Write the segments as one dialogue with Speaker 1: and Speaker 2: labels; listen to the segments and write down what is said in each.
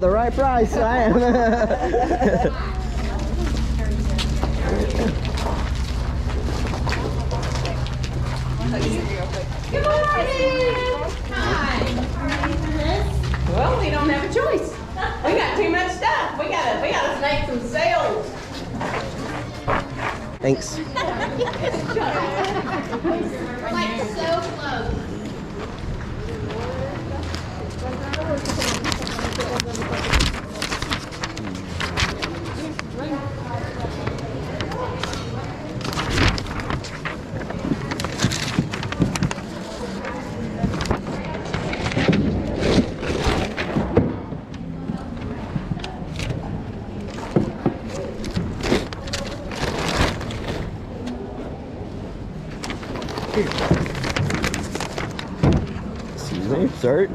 Speaker 1: The right price, I am.
Speaker 2: Good morning! Hi. Well, we don't have a choice. We got too much stuff. We gotta make some sales.
Speaker 1: Thanks.
Speaker 2: Like so close.
Speaker 1: Excuse me, sir.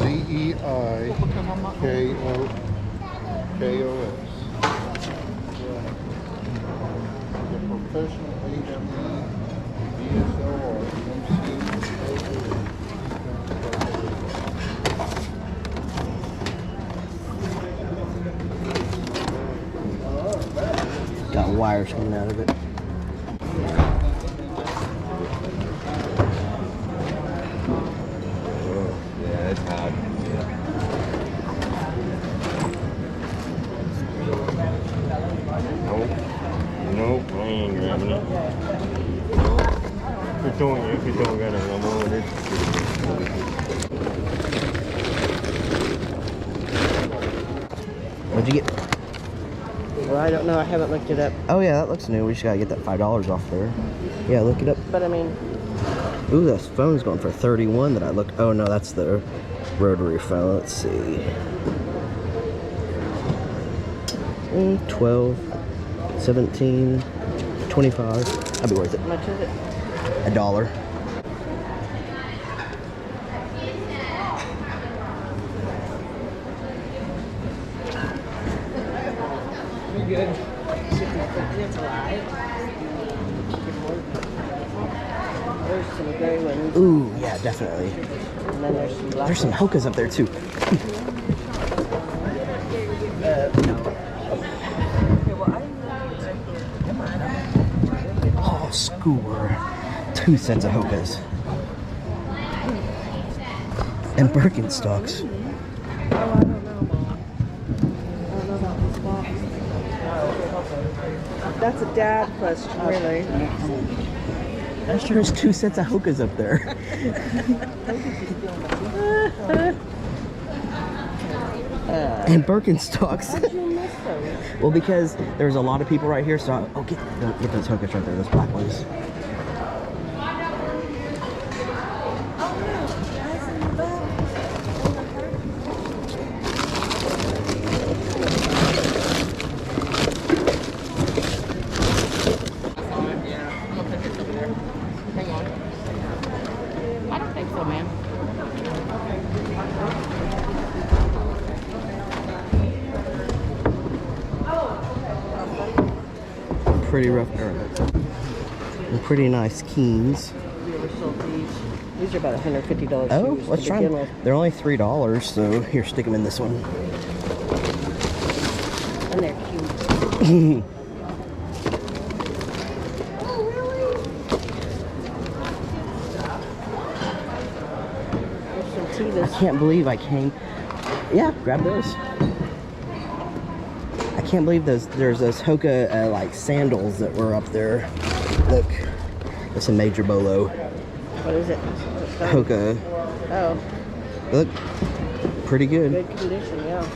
Speaker 3: Z-E-I-K-O-S. The professional HME, DSLR,
Speaker 1: Got wires coming out of it.
Speaker 4: Yeah, it's hot. Nope, I ain't grabbing it. If you don't got it, I'm on it.
Speaker 1: What'd you get?
Speaker 5: Well, I don't know. I haven't looked it up.
Speaker 1: Oh yeah, that looks new. We just gotta get that $5 off there. Yeah, look it up.
Speaker 5: But I mean,
Speaker 1: Ooh, this phone's going for 31 that I looked. Oh no, that's the rotary phone. Let's see. 12, 17, 25. That'd be worth it.
Speaker 5: how much is it?
Speaker 1: $1.
Speaker 5: It's alive. There's some gray ones.
Speaker 1: Ooh, yeah, definitely.
Speaker 5: And then there's some black.
Speaker 1: There's some Hokas up there too. Oh, score. 2 cents of Hokas. And Birkenstocks.
Speaker 5: That's a dad question, really.
Speaker 1: That sure is 2 sets of Hokas up there. And Birkenstocks.
Speaker 5: How'd you miss those?
Speaker 1: Well, because there's a lot of people right here, so get those Hokas right there, those black ones.
Speaker 2: I don't think so, ma'am.
Speaker 1: Pretty rough, or pretty nice Keens.
Speaker 5: We ever sold these? These are about $150
Speaker 1: Oh,
Speaker 5: shoes
Speaker 1: let's
Speaker 5: to
Speaker 1: try
Speaker 5: begin
Speaker 1: them.
Speaker 5: with.
Speaker 1: They're only $3, so here, stick them in this one.
Speaker 5: And they're cute. There's some
Speaker 1: I
Speaker 5: Tevas.
Speaker 1: can't believe I came. Yeah, grab those. I can't believe there's those Hoka like sandals that were up there. Look, it's a major bolo.
Speaker 5: What is it?
Speaker 1: Hoka.
Speaker 5: Oh,
Speaker 1: Look, pretty good.
Speaker 5: good condition, yeah.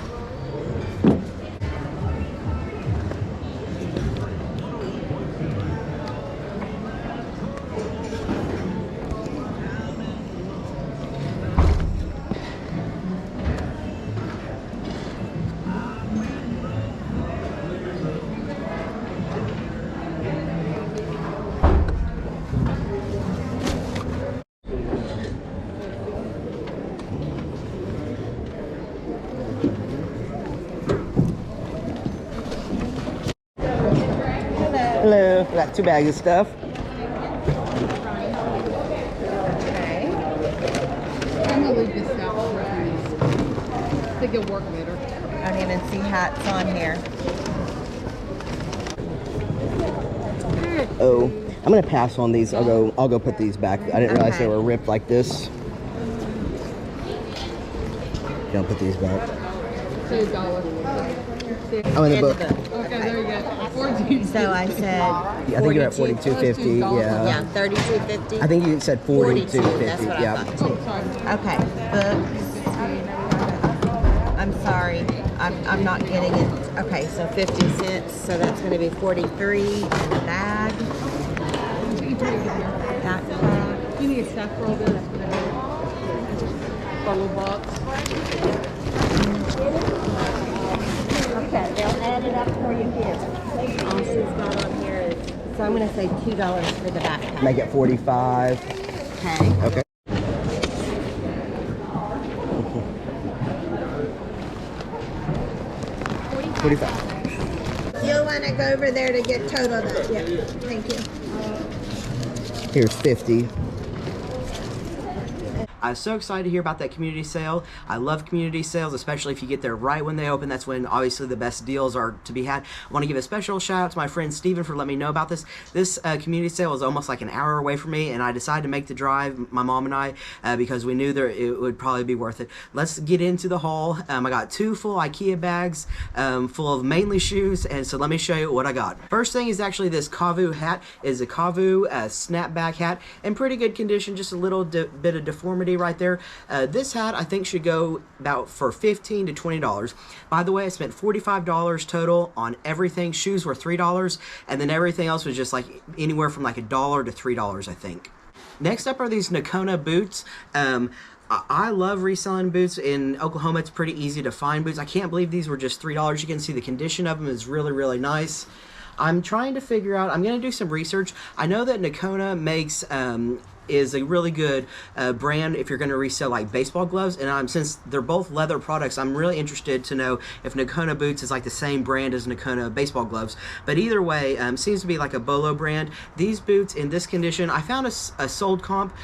Speaker 1: Hello. Got 2 bags of stuff.
Speaker 2: Okay. I'm gonna leave this out for these. I think it'll work better.
Speaker 6: I don't even see hats on here.
Speaker 1: Oh, I'm gonna pass on these. I'll go put these back. I didn't realize they
Speaker 6: Okay.
Speaker 1: were ripped like this. Don't put these back.
Speaker 2: $2.
Speaker 1: Oh, in the
Speaker 6: In
Speaker 1: book.
Speaker 6: the book.
Speaker 2: Okay, there you go. 14.
Speaker 6: So I said
Speaker 1: Yeah, I think you're at 42.50.
Speaker 2: $42.
Speaker 1: Yeah.
Speaker 6: Yeah, 32.50.
Speaker 1: I think you said
Speaker 6: 42.
Speaker 1: 42.50.
Speaker 6: That's what
Speaker 1: Yeah.
Speaker 6: I thought too. Okay, books. I'm sorry, I'm not getting it. Okay, so 50 cents. So that's going to be 43 in the bag. Backpack.
Speaker 2: You need a stack roll there. That's what I need. Bubble box.
Speaker 6: Okay, they'll add it up for you here. All she's got on here is, so I'm going to say $2 for the backpack.
Speaker 1: Make it 45.
Speaker 6: Okay.
Speaker 1: Okay. $45.
Speaker 6: You'll want to go over there to get totaled up. Yeah, thank you.
Speaker 1: Here's 50. I was so excited to hear about that community sale. I love community sales, especially if you get there right when they open. That's when obviously the best deals are to be had. I want to give a special shout out to my friend Steven for letting me know about this. This community sale is almost like an hour away from me, and I decided to make the drive, my mom and I, because we knew that it would probably be worth it. Let's get into the haul. I got 2 full IKEA bags full of mainly shoes, and so let me show you what I got. First thing is actually this Kavu hat. Is a Kavu snapback hat in pretty good condition, just a little bit of deformity right there. This hat I think should go about for $15 to $20. By the way, I spent $45 total on everything. Shoes were $3, and then everything else was just like anywhere from like $1 to $3, I think. Next up are these Nakona boots. I love reselling boots. In Oklahoma, it's pretty easy to find boots. I can't believe these were just $3. You can see the condition of them is really, really nice. I'm trying to figure out, I'm going to do some research. I know that Nakona makes is a really good brand if you're going to resell like baseball gloves, and since they're both leather products, I'm really interested to know if Nakona boots is like the same brand as Nakona baseball gloves. But either way, seems to be like a Bolo brand. These boots in this condition, I found a sold comp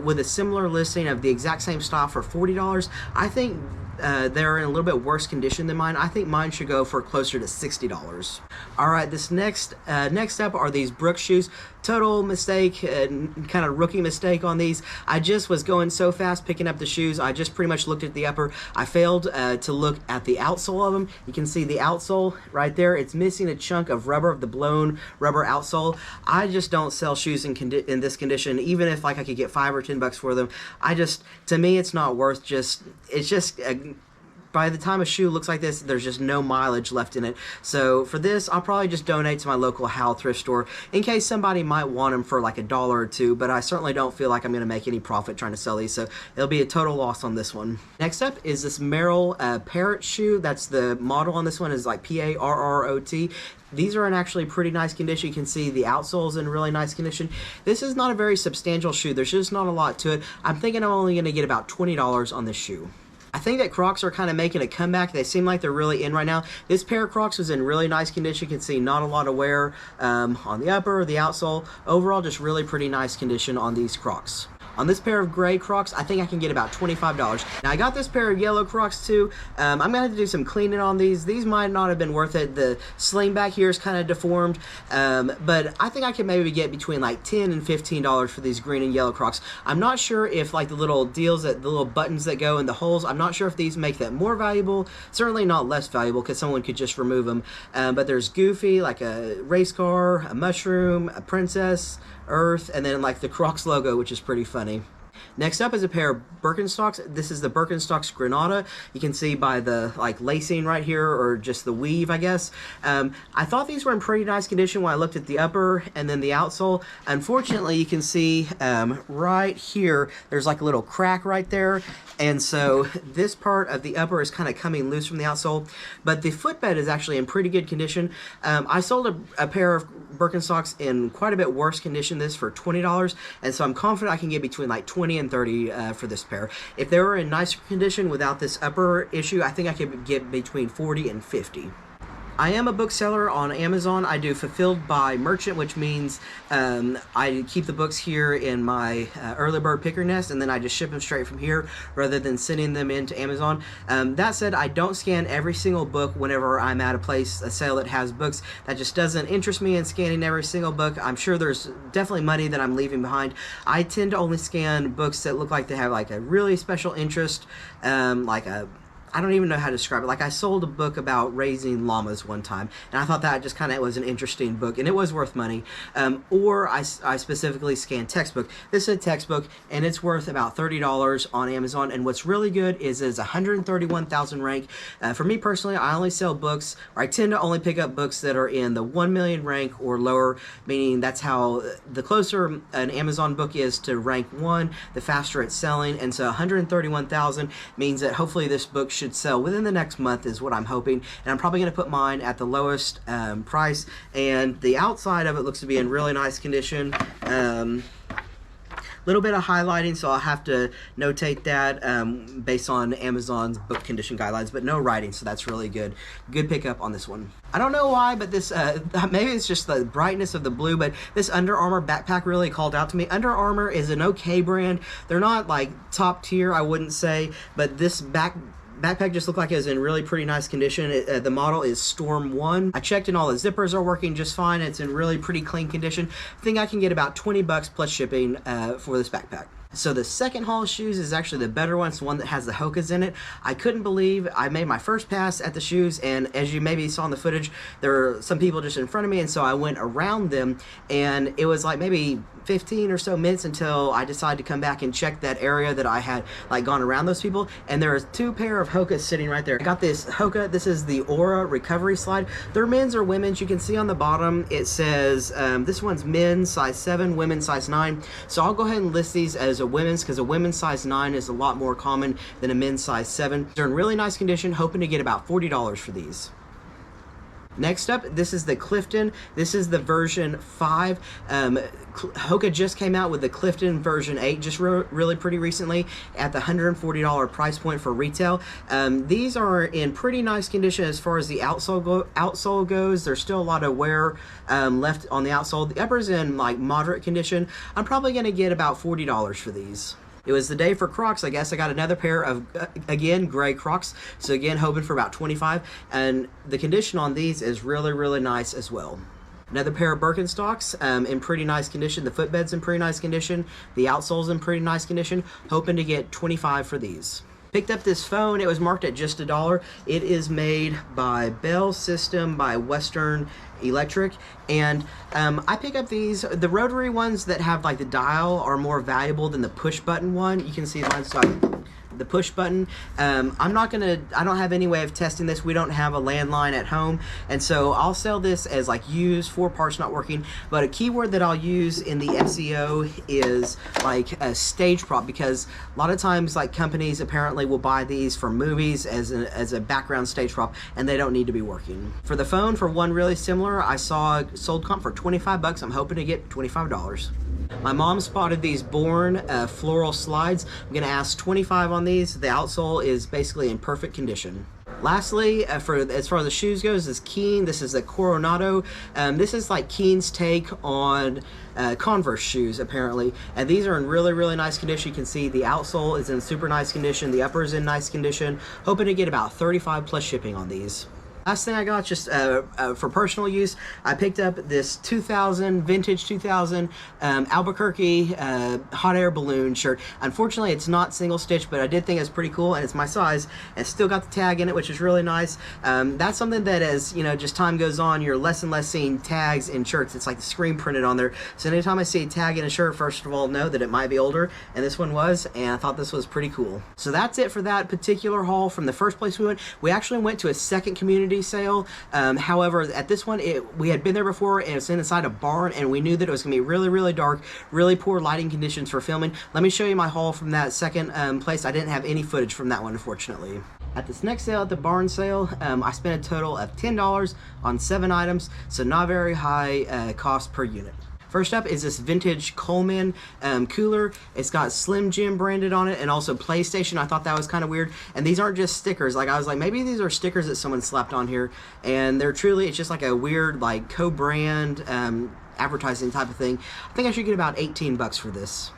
Speaker 1: with a similar listing of the exact same style for $40. I think they're in a little bit worse condition than mine. I think mine should go for closer to $60. All right, this next up are these Brook shoes. Total mistake, kind of rookie mistake on these. I just was going so fast picking up the shoes. I just pretty much looked at the upper. I failed to look at the outsole of them. You can see the outsole right there. It's missing a chunk of rubber, of the blown rubber outsole. I just don't sell shoes in this condition, even if like I could get $5 or $10 for them. To me, it's not worth by the time a shoe looks like this, there's just no mileage left in it. So for this, I'll probably just donate to my local Hal thrift store in case somebody might want them for like $1 or $2, but I certainly don't feel like I'm going to make any profit trying to sell these, so it'll be a total loss on this one. Next up is this Merrill Parrot shoe. That's the model on this one is like P-A-R-R-O-T. These are in actually pretty nice condition. You can see the outsole's in really nice condition. This is not a very substantial shoe. There's just not a lot to it. I'm thinking I'm only going to get about $20 on this shoe. I think that Crocs are kind of making a comeback. They seem like they're really in right now. This pair of Crocs was in really nice condition. You can see not a lot of wear on the upper, the outsole. Overall, just really pretty nice condition on these Crocs. On this pair of gray Crocs, I think I can get about $25. Now I got this pair of yellow Crocs too. I'm gonna have to do some cleaning on these. These might not have been worth it. The sling back here is kind of deformed, but I think I can maybe get between like $10 and $15 for these green and yellow Crocs. I'm not sure if like the little deals, that the little buttons that go in the holes, I'm not sure if these make that more valuable. Certainly not less valuable, because someone could just remove them. But there's Goofy, like a race car, a mushroom, a princess, Earth, and then like the Crocs logo, which is pretty funny. Next up is a pair of Birkenstocks. This is the Birkenstocks Granada. You can see by the like lacing right here, or just the weave, I guess. I thought these were in pretty nice condition when I looked at the upper and then the outsole. Unfortunately, you can see right here, there's like a little crack right there. And so this part of the upper is kind of coming loose from the outsole, but the footbed is actually in pretty good condition. I sold a pair of Birkenstocks in quite a bit worse condition, this for $20, and so I'm confident I can get between like $20 and $30 for this pair. If they were in nicer condition without this upper issue, I think I could get between $40 and $50. I am a bookseller on Amazon. I do fulfilled by merchant, which means I keep the books here in my early bird picker nest, and then I just ship them straight from here rather than sending them into Amazon. That said, I don't scan every single book whenever I'm at a sale that has books. That just doesn't interest me in scanning every single book. I'm sure there's definitely money that I'm leaving behind. I tend to only scan books that look like they have like a really special interest, I don't even know how to describe it. Like, I sold a book about raising llamas one time, and I thought that just kind of was an interesting book, and it was worth money. Or I specifically scanned textbook. This is a textbook, and it's worth about $30 on Amazon, and what's really good is it's 131,000 rank. For me personally, I only sell books, or I tend to only pick up books that are in the 1 million rank or lower, meaning that's how, the closer an Amazon book is to rank 1, the faster it's selling, and so 131,000 means that hopefully this book should sell within the next month is what I'm hoping, and I'm probably going to put mine at the lowest price. And the outside of it looks to be in really nice condition. Little bit of highlighting, so I'll have to notate that based on Amazon's book condition guidelines, but no writing, so that's really good. Good pickup on this one. I don't know why, but this, maybe it's just the brightness of the blue, but this Under Armour backpack really called out to me. Under Armour is an okay brand. They're not like top tier, I wouldn't say, but this backpack just looked like it was in really pretty nice condition. The model is Storm 1. I checked and all the zippers are working just fine. It's in really pretty clean condition. I think I can get about $20 plus shipping for this backpack. So the second haul of shoes is actually the better one. It's the one that has the Hokas in it. I couldn't believe I made my first pass at the shoes, and as you maybe saw in the footage, there were some people just in front of me, and so I went around them, and it was like maybe 15 or so minutes until I decided to come back and check that area that I had like gone around those people, and there are 2 pair of Hokas sitting right there. I got this Hoka. This is the Aura Recovery Slide. They're men's or women's. You can see on the bottom it says this one's men's size 7, women's size 9. So I'll go ahead and list these as a women's, because a women's size 9 is a lot more common than a men's size 7. They're in really nice condition, hoping to get about $40 for these. Next up, this is the Clifton. This is the version 5. Hoka just came out with the Clifton version 8 just really pretty recently at the $140 price point for retail. These are in pretty nice condition as far as the outsole goes. There's still a lot of wear left on the outsole. The upper's in like moderate condition. I'm probably going to get about $40 for these. It was the day for Crocs, I guess. I got another pair of, again, gray Crocs. So again, hoping for about $25. And the condition on these is really, really nice as well. Another pair of Birkenstocks in pretty nice condition. The footbed's in pretty nice condition. The outsole's in pretty nice condition. Hoping to get $25 for these. Picked up this phone. It was marked at just $1. It is made by Bell System by Western Electric, and I pick up these. The rotary ones that have like the dial are more valuable than the push button one. You can see mine's like the push button. I don't have any way of testing this. We don't have a landline at home, and so I'll sell this as like used for parts not working. But a keyword that I'll use in the SEO is like a stage prop, because a lot of times like companies apparently will buy these for movies as a background stage prop, and they don't need to be working. For the phone, for one really similar, I saw sold comp for $25. I'm hoping to get $25. My mom spotted these Born floral slides. I'm gonna ask $25 on these. The outsole is basically in perfect condition. Lastly, as far as the shoes goes, is Keen. This is a Coronado. This is like Keen's take on Converse shoes, apparently. And these are in really, really nice condition. You can see the outsole is in super nice condition. The upper is in nice condition. Hoping to get about 35 plus shipping on these. Last thing I got, just for personal use, I picked up this vintage 2000 Albuquerque hot air balloon shirt. Unfortunately, it's not single stitch, but I did think it's pretty cool, and it's my size, and still got the tag in it, which is really nice. That's something that, as you know, just time goes on, you're less and less seeing tags in shirts. It's like the screen printed on there. So anytime I see a tag in a shirt, first of all, know that it might be older, and this one was, and I thought this was pretty cool. So that's it for that particular haul from the first place we went. We actually went to a second community sale. However, at this one, we had been there before, and it's inside a barn, and we knew that it was going to be really, really dark, really poor lighting conditions for filming. Let me show you my haul from that second place. I didn't have any footage from that one, unfortunately. At this next sale, at the barn sale, I spent a total of $10 on 7 items, so not very high cost per unit. First up is this vintage Coleman cooler. It's got Slim Jim branded on it and also PlayStation. I thought that was kind of weird. And these aren't just stickers. Like, I was like, maybe these are stickers that someone slapped on here. And they're truly, it's just like a weird, like, co-brand advertising type of thing. I think I should get about 18 bucks for this.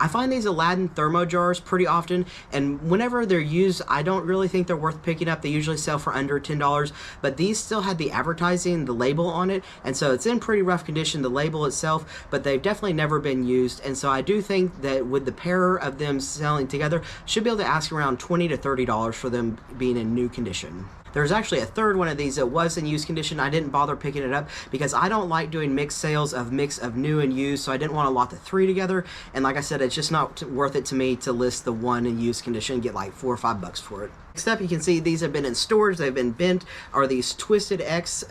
Speaker 1: I find these Aladdin Thermo jars pretty often, and whenever they're used, I don't really think they're worth picking up. They usually sell for under $10, but these still had the advertising, the label on it, and so it's in pretty rough condition, the label itself, but they've definitely never been used, and so I do think that with the pair of them selling together, should be able to ask around $20 to $30 for them being in new condition. There's actually a third one of these that was in used condition. I didn't bother picking it up because I don't like doing mixed sales of mix of new and used, so I didn't want to lot the 3 together. And like I said, it's just not worth it to me to list the one in used condition and get like $4 or $5 for it. Next up, you can see these have been in storage. They've been bent. Are these Twisted X,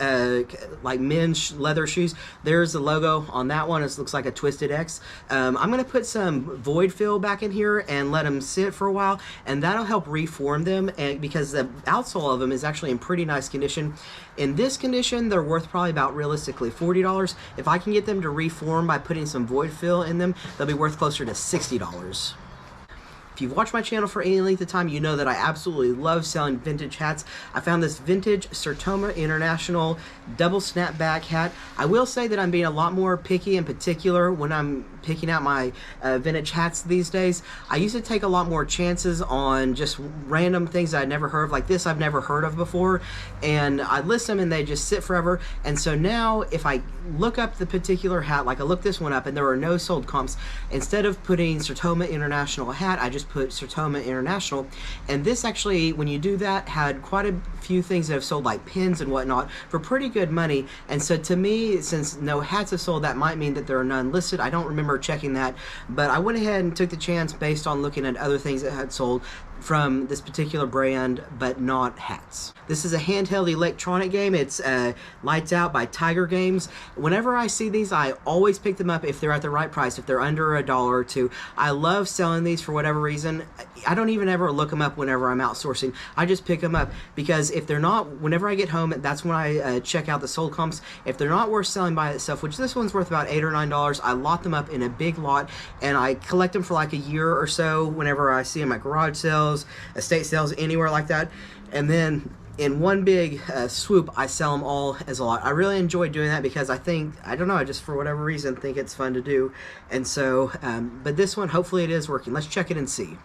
Speaker 1: like men's leather shoes? There's the logo on that one. It looks like a Twisted X. I'm going to put some void fill back in here and let them sit for a while, and that'll help reform them, and because the outsole of them is actually in pretty nice condition. In this condition, they're worth probably about realistically $40. If I can get them to reform by putting some void fill in them, they'll be worth closer to $60. If you've watched my channel for any length of time, you know that I absolutely love selling vintage hats. I found this vintage Sertoma International double snapback hat. I will say that I'm being a lot more picky and particular when I'm picking out my vintage hats these days. I used to take a lot more chances on just random things I'd never heard of. Like this I've never heard of before, and I list them and they just sit forever. And so now if I look up the particular hat, like I looked this one up and there were no sold comps, instead of putting Sertoma International hat, I just put Sertoma International, and this actually, when you do that, had quite a few things that have sold, like pins and whatnot, for pretty good money. And so to me, since no hats have sold, that might mean that there are none listed. I don't remember checking that, but I went ahead and took the chance based on looking at other things that had sold from this particular brand, but not hats. This is a handheld electronic game. It's Lights Out by Tiger Games. Whenever I see these, I always pick them up if they're at the right price, if they're under $1 or $2. I love selling these for whatever reason. I don't even ever look them up whenever I'm outsourcing. I just pick them up because if they're not, whenever I get home, that's when I check out the sold comps. If they're not worth selling by itself, which this one's worth about $8 or $9, I lot them up in a big lot and I collect them for like a year or so whenever I see them at garage sales, estate sales, anywhere like that. And then in one big swoop, I sell them all as a lot. I really enjoy doing that because I don't know, I just for whatever reason think it's fun to do. And so, but this one, hopefully it is working. Let's check it and see.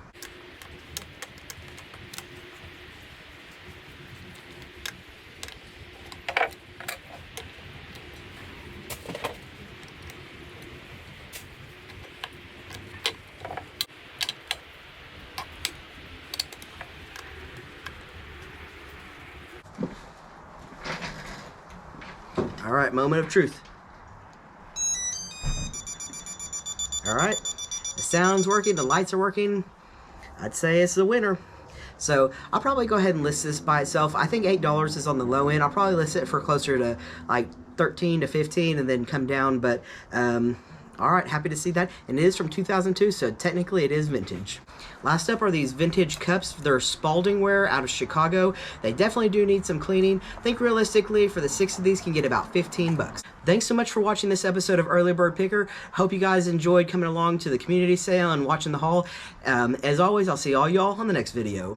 Speaker 1: All right, moment of truth. All right, the sound's working, the lights are working. I'd say it's the winner. So I'll probably go ahead and list this by itself. I think $8 is on the low end. I'll probably list it for closer to like 13 to 15 and then come down. But all right, happy to see that. And it is from 2002, so technically it is vintage. Last up are these vintage cups. They're Spalding ware out of Chicago. They definitely do need some cleaning. I think realistically for the 6 of these can get about 15 bucks. Thanks so much for watching this episode of Early Bird Picker. Hope you guys enjoyed coming along to the community sale and watching the haul. As always, I'll see all y'all on the next video.